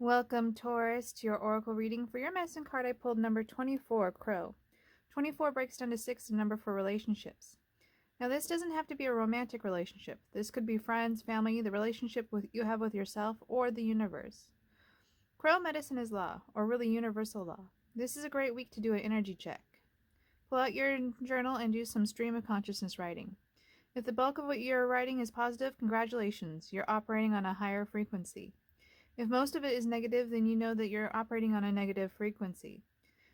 Welcome, Taurus, to your oracle reading. For your medicine card, I pulled number 24, Crow. 24 breaks down to 6, the number for relationships. Now, this doesn't have to be a romantic relationship. This could be friends, family, the relationship you have with yourself, or the universe. Crow medicine is law, or really universal law. This is a great week to do an energy check. Pull out your journal and do some stream of consciousness writing. If the bulk of what you're writing is positive, congratulations, you're operating on a higher frequency. If most of it is negative, then you know that you're operating on a negative frequency.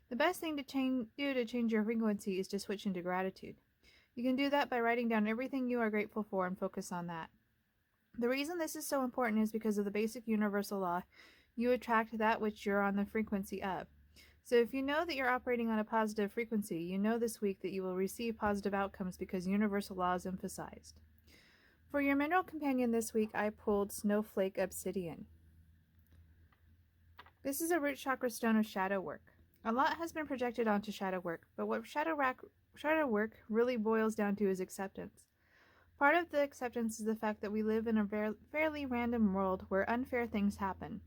The best thing to change your frequency is to switch into gratitude. You can do that by writing down everything you are grateful for and focus on that. The reason this is so important is because of the basic universal law. You attract that which you're on the frequency of. So if you know that you're operating on a positive frequency, you know this week that you will receive positive outcomes because universal law is emphasized. For your mineral companion this week, I pulled Snowflake Obsidian. This is a root chakra stone of shadow work. A lot has been projected onto shadow work, but what shadow work really boils down to is acceptance. Part of the acceptance is the fact that we live in a fairly random world where unfair things happen.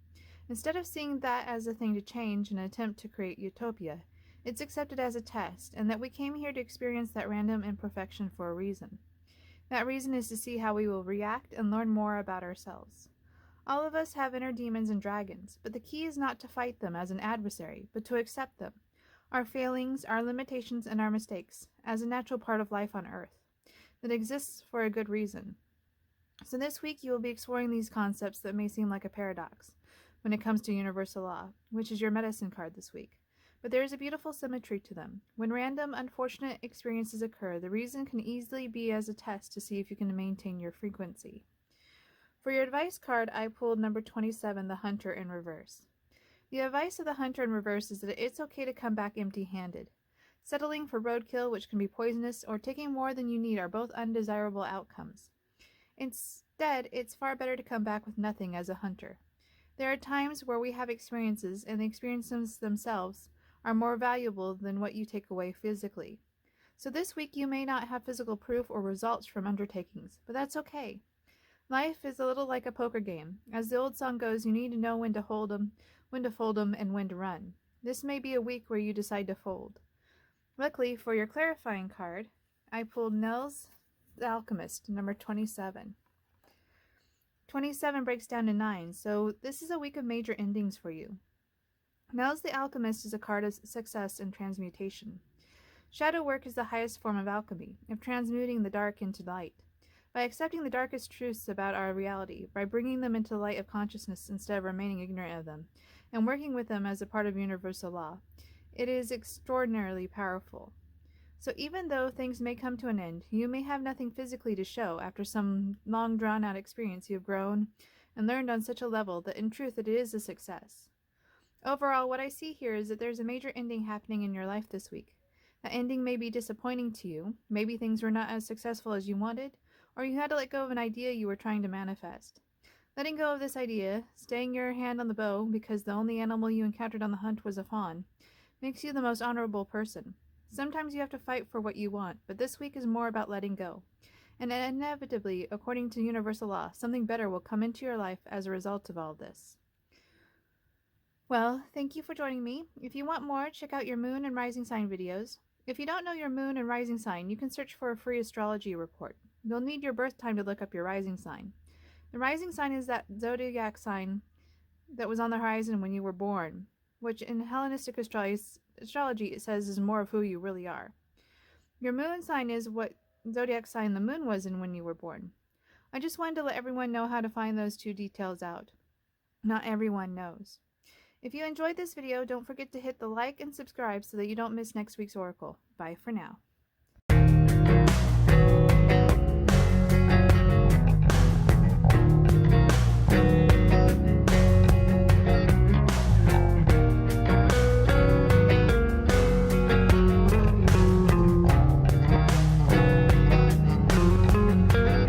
Instead of seeing that as a thing to change and attempt to create utopia, it's accepted as a test, and that we came here to experience that random imperfection for a reason. That reason is to see how we will react and learn more about ourselves. All of us have inner demons and dragons, but the key is not to fight them as an adversary, but to accept them, our failings, our limitations, and our mistakes, as a natural part of life on Earth, that exists for a good reason. So this week you will be exploring these concepts that may seem like a paradox when it comes to universal law, which is your medicine card this week. But there is a beautiful symmetry to them. When random, unfortunate experiences occur, the reason can easily be as a test to see if you can maintain your frequency. For your advice card, I pulled number 27, the Hunter in reverse. The advice of the Hunter in reverse is that it's okay to come back empty-handed. Settling for roadkill, which can be poisonous, or taking more than you need are both undesirable outcomes. Instead, it's far better to come back with nothing as a hunter. There are times where we have experiences, and the experiences themselves are more valuable than what you take away physically. So this week you may not have physical proof or results from undertakings, but that's okay. Life is a little like a poker game. As the old song goes, you need to know when to hold 'em, when to fold 'em, and when to run. This may be a week where you decide to fold. Luckily, for your clarifying card, I pulled Nels the Alchemist, number 27. 27 breaks down to 9, so this is a week of major endings for you. Nels the Alchemist is a card of success and transmutation. Shadow work is the highest form of alchemy, of transmuting the dark into light. By accepting the darkest truths about our reality, by bringing them into the light of consciousness instead of remaining ignorant of them, and working with them as a part of universal law, it is extraordinarily powerful. So even though things may come to an end, you may have nothing physically to show. After some long drawn-out experience, you have grown and learned on such a level that in truth it is a success. Overall, what I see here is that there's a major ending happening in your life this week. That ending may be disappointing to you. Maybe things were not as successful as you wanted, or you had to let go of an idea you were trying to manifest. Letting go of this idea, staying your hand on the bow because the only animal you encountered on the hunt was a fawn, makes you the most honorable person. Sometimes you have to fight for what you want, but this week is more about letting go. And inevitably, according to universal law, something better will come into your life as a result of all this. Well, thank you for joining me. If you want more, check out your moon and rising sign videos. If you don't know your moon and rising sign, you can search for a free astrology report. You'll need your birth time to look up your rising sign. The rising sign is that zodiac sign that was on the horizon when you were born, which in Hellenistic astrology it says is more of who you really are. Your moon sign is what zodiac sign the moon was in when you were born. I just wanted to let everyone know how to find those two details out. Not everyone knows. If you enjoyed this video, don't forget to hit the like and subscribe so that you don't miss next week's oracle. Bye for now.